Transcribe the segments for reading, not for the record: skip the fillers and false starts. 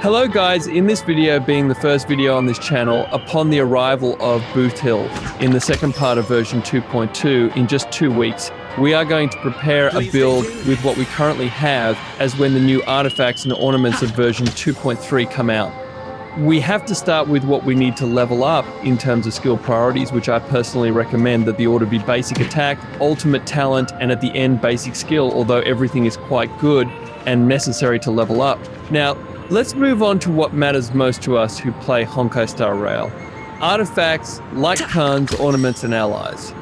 Hello guys, in this video being the first video on this channel upon the arrival of Boothil in the second part of version 2.2 in just 2 weeks, we are going to prepare a build with what we currently have as when the new artifacts and ornaments of version 2.3 come out. We have to start with what we need to level up in terms of skill priorities, which I personally recommend that the order be basic attack, ultimate talent, and at the end basic skill, although everything is quite good and necessary to level up. Now, let's move on to what matters most to us who play Honkai Star Rail. Artifacts, light khans, ornaments, and allies.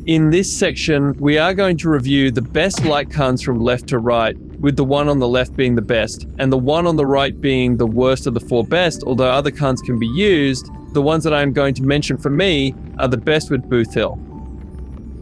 In this section, we are going to review the best light khans from left to right, with the one on the left being the best, and the one on the right being the worst of the 4 best, although other khans can be used. The ones that I'm going to mention for me are the best with Boothil.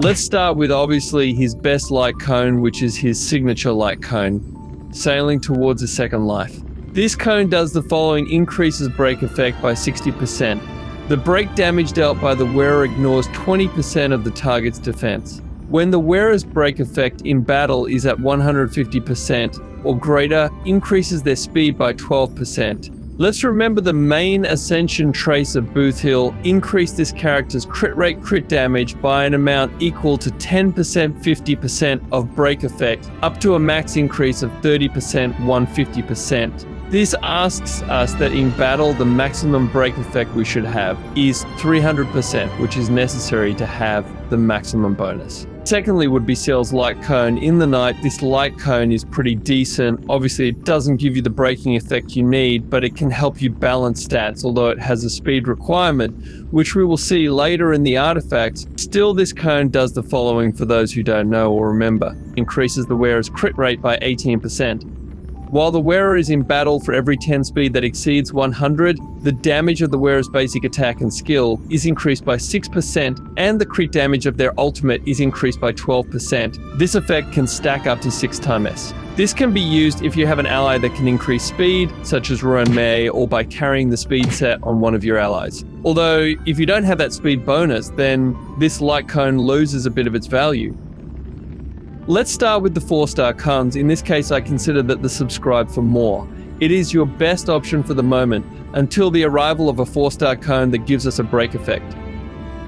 Let's start with obviously his best light cone, which is his signature light cone. Sailing towards a second life. This cone does the following: increases break effect by 60%. The break damage dealt by the wearer ignores 20% of the target's defense. When the wearer's break effect in battle is at 150% or greater, increases their speed by 12%. Let's remember the main ascension trace of Boothil increased this character's crit rate, crit damage by an amount equal to 10%, 50% of break effect, up to a max increase of 30%, 150%. This asks us that in battle, the maximum break effect we should have is 300%, which is necessary to have the maximum bonus. Secondly would be Ciel's light cone. In the night, this light cone is pretty decent. Obviously, it doesn't give you the breaking effect you need, but it can help you balance stats, although it has a speed requirement, which we will see later in the artifacts. Still, this cone does the following for those who don't know or remember. Increases the wearer's crit rate by 18%. While the wearer is in battle, for every 10 speed that exceeds 100, the damage of the wearer's basic attack and skill is increased by 6%, and the crit damage of their ultimate is increased by 12%. This effect can stack up to 6x. This can be used if you have an ally that can increase speed, such as Ruan Mei, or by carrying the speed set on one of your allies. Although, if you don't have that speed bonus, then this light cone loses a bit of its value. Let's start with the 4-star khans. In this case, I consider that the subscribe for more. It is your best option for the moment, until the arrival of a 4-star cone that gives us a break effect.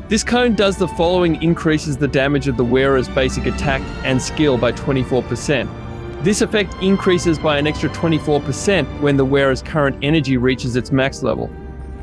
This cone does the following: increases the damage of the wearer's basic attack and skill by 24%. This effect increases by an extra 24% when the wearer's current energy reaches its max level.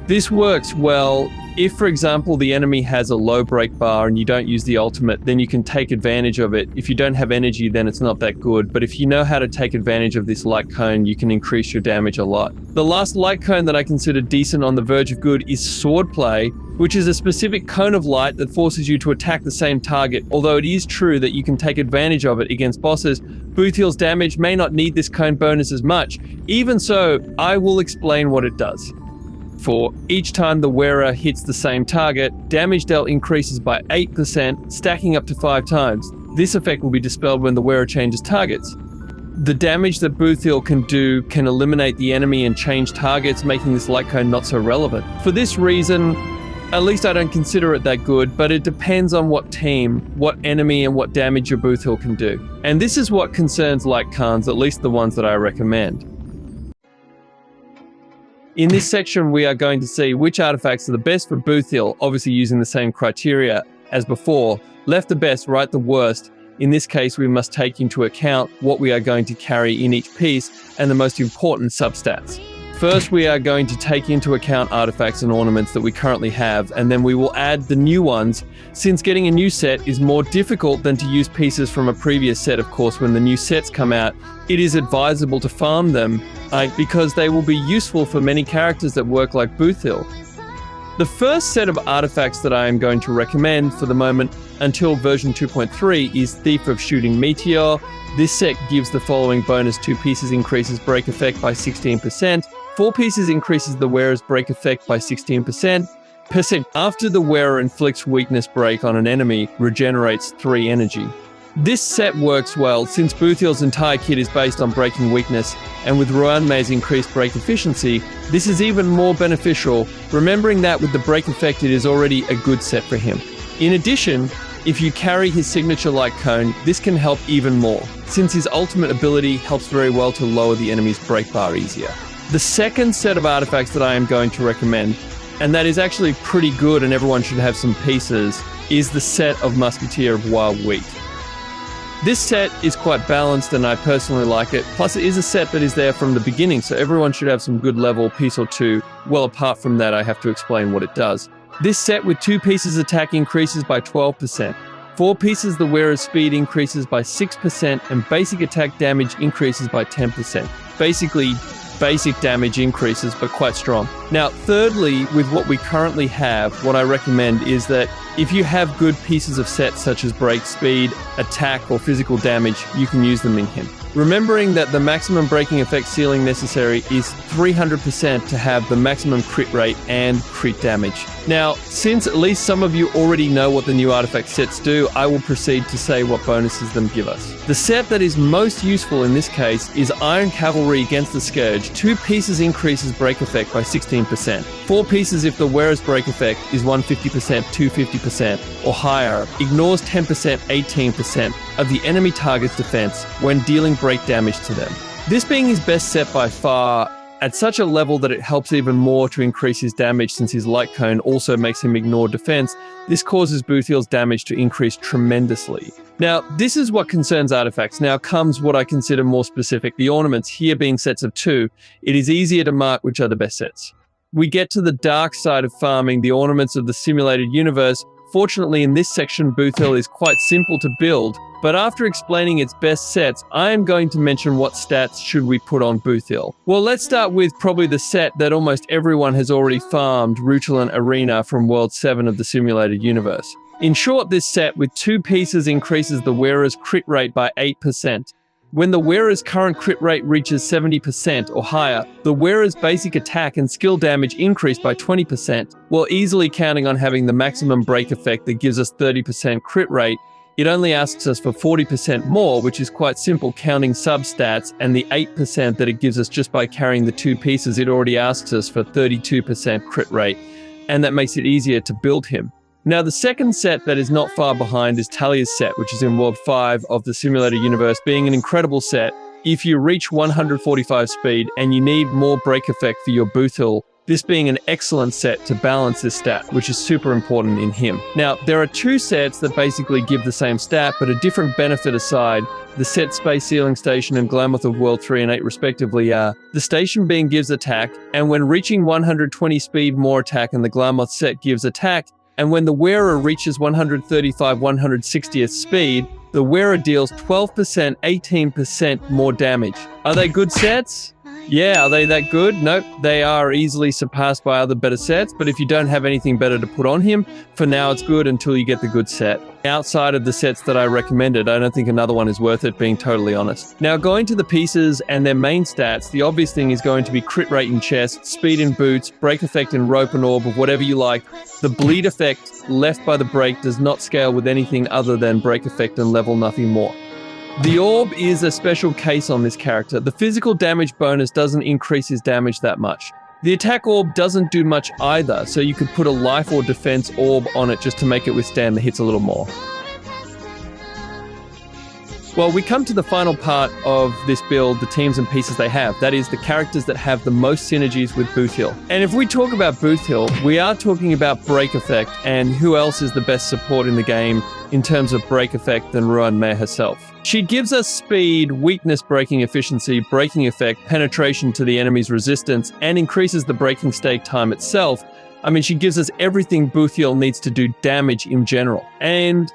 This works well if, for example, the enemy has a low break bar and you don't use the ultimate, then you can take advantage of it. If you don't have energy, then it's not that good. But if you know how to take advantage of this light cone, you can increase your damage a lot. The last light cone that I consider decent on the verge of good is swordplay, which is a specific cone of light that forces you to attack the same target. Although it is true that you can take advantage of it against bosses, Boothil's damage may not need this cone bonus as much. Even so, I will explain what it does. For each time the wearer hits the same target, damage dealt increases by 8%, stacking up to 5 times. This effect will be dispelled when the wearer changes targets. The damage that Boothil can do can eliminate the enemy and change targets, making this light cone not so relevant. For this reason, at least I don't consider it that good, but it depends on what team, what enemy, and what damage your Boothil can do. And this is what concerns light khans, at least the ones that I recommend. In this section, we are going to see which artifacts are the best for Boothil, obviously using the same criteria as before. Left the best, right the worst. In this case, we must take into account what we are going to carry in each piece and the most important substats. First, we are going to take into account artifacts and ornaments that we currently have, and then we will add the new ones. Since getting a new set is more difficult than to use pieces from a previous set, of course, when the new sets come out, it is advisable to farm them because they will be useful for many characters that work like Boothil. The first set of artifacts that I am going to recommend for the moment until version 2.3 is Thief of Shooting Meteor. This set gives the following bonus: 2 pieces increases break effect by 16%, 4 pieces increases the wearer's break effect by 16%. After the wearer inflicts weakness break on an enemy, regenerates 3 energy. This set works well since Boothil's entire kit is based on breaking weakness, and with Ruan Mei's increased break efficiency, this is even more beneficial, remembering that with the break effect it is already a good set for him. In addition, If you carry his signature light cone, this can help even more, since his ultimate ability helps very well to lower the enemy's break bar easier. The second set of artifacts that I am going to recommend, and that is actually pretty good and everyone should have some pieces, is the set of Musketeer of Wild Wheat. This set is quite balanced and I personally like it, plus it is a set that is there from the beginning, so everyone should have some good level piece or two. Well, apart from that, I have to explain what it does. This set with 2 pieces attack increases by 12%, 4 pieces the wearer's speed increases by 6%, and basic attack damage increases by 10%. Basically, basic damage increases, but quite strong. Now, thirdly, with what we currently have, what I recommend is that if you have good pieces of sets such as break speed, attack, or physical damage, you can use them in him. Remembering that the maximum breaking effect ceiling necessary is 300% to have the maximum crit rate and crit damage. Now, since at least some of you already know what the new artifact sets do, I will proceed to say what bonuses them give us. The set that is most useful in this case is Iron Cavalry against the Scourge. 2 pieces increases break effect by 16%. 4 pieces if the wearer's break effect is 150%, 250%, or higher, ignores 10%, 18% of the enemy target's defense when dealing break damage to them. This being his best set by far, at such a level that it helps even more to increase his damage since his light cone also makes him ignore defense, this causes Boothil's damage to increase tremendously. Now, this is what concerns artifacts. Now comes what I consider more specific, the ornaments, here being sets of 2. It is easier to mark which are the best sets. We get to the dark side of farming, the ornaments of the simulated universe. Fortunately, in this section, Boothil is quite simple to build, but after explaining its best sets, I am going to mention what stats should we put on Boothil. Well, let's start with probably the set that almost everyone has already farmed, Rutilant Arena from World 7 of the simulated universe. In short, this set with 2 pieces increases the wearer's crit rate by 8%. When the wearer's current crit rate reaches 70% or higher, the wearer's basic attack and skill damage increase by 20%, while easily counting on having the maximum break effect that gives us 30% crit rate. It only asks us for 40% more, which is quite simple counting substats, and the 8% that it gives us just by carrying the 2 pieces, it already asks us for 32% crit rate, and that makes it easier to build him. Now, the second set that is not far behind is Talia's set, which is in World 5 of the simulator universe, being an incredible set. If you reach 145 speed and you need more break effect for your Boothil, this being an excellent set to balance this stat, which is super important in him. Now, there are 2 sets that basically give the same stat, but a different benefit aside. The set Space Sealing Station and Glamoth of World 3 and 8 respectively are, the station being gives attack, and when reaching 120 speed, more attack, and the Glamoth set gives attack. And when the wearer reaches 135 160th speed, the wearer deals 12%, 18% more damage. Are they good sets? Yeah, are they that good? Nope, they are easily surpassed by other better sets, but if you don't have anything better to put on him, for now it's good until you get the good set. Outside of the sets that I recommended, I don't think another one is worth it, being totally honest. Now, going to the pieces and their main stats, the obvious thing is going to be crit rate in chest, speed in boots, break effect in rope and orb, of whatever you like. The bleed effect left by the break does not scale with anything other than break effect and level, nothing more. The orb is a special case on this character. The physical damage bonus doesn't increase his damage that much. The attack orb doesn't do much either, so you could put a life or defense orb on it just to make it withstand the hits a little more. Well, we come to the final part of this build, the teams and pieces they have. That is the characters that have the most synergies with Boothil. And if we talk about Boothil, we are talking about break effect, and who else is the best support in the game in terms of break effect than Ruan Mei herself. She gives us speed, weakness breaking efficiency, breaking effect, penetration to the enemy's resistance, and increases the breaking stake time itself. I mean, she gives us everything Boothil needs to do damage in general. And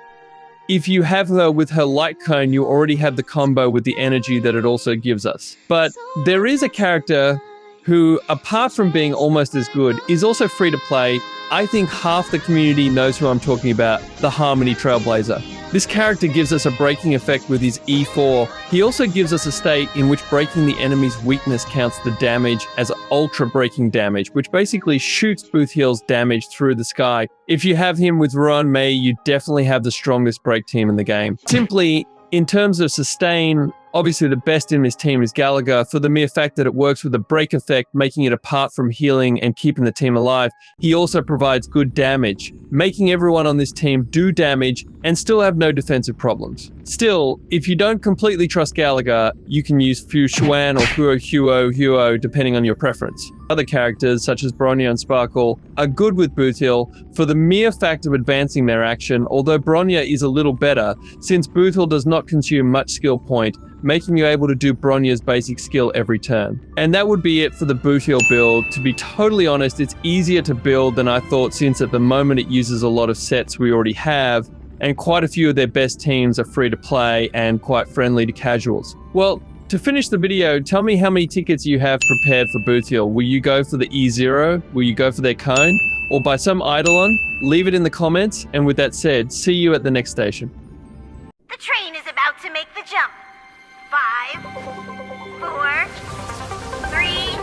if you have her with her light cone, you already have the combo with the energy that it also gives us. But there is a character who, apart from being almost as good, is also free to play. I think half the community knows who I'm talking about, the Harmony Trailblazer. This character gives us a breaking effect with his E4. He also gives us a state in which breaking the enemy's weakness counts the damage as ultra breaking damage, which basically shoots Boothil's damage through the sky. If you have him with Ruan Mei, you definitely have the strongest break team in the game. Simply, in terms of sustain, Obviously, the best in this team is Gallagher for the mere fact that it works with a break effect, making it apart from healing and keeping the team alive. He also provides good damage, making everyone on this team do damage and still have no defensive problems. Still, if you don't completely trust Gallagher, you can use Fu Xuan or Huo depending on your preference. Other characters, such as Bronya and Sparkle, are good with Boothil for the mere fact of advancing their action, although Bronya is a little better, since Boothil does not consume much skill point, making you able to do Bronya's basic skill every turn. And that would be it for the Boothil build. To be totally honest, it's easier to build than I thought, since at the moment it uses a lot of sets we already have, and quite a few of their best teams are free to play and quite friendly to casuals. Well, to finish the video, tell me how many tickets you have prepared for Boothil. Will you go for the E0? Will you go for their cone? Or by some Eidolon? Leave it in the comments, and with that said, see you at the next station. The train is about to make the jump. 5, 4, 3,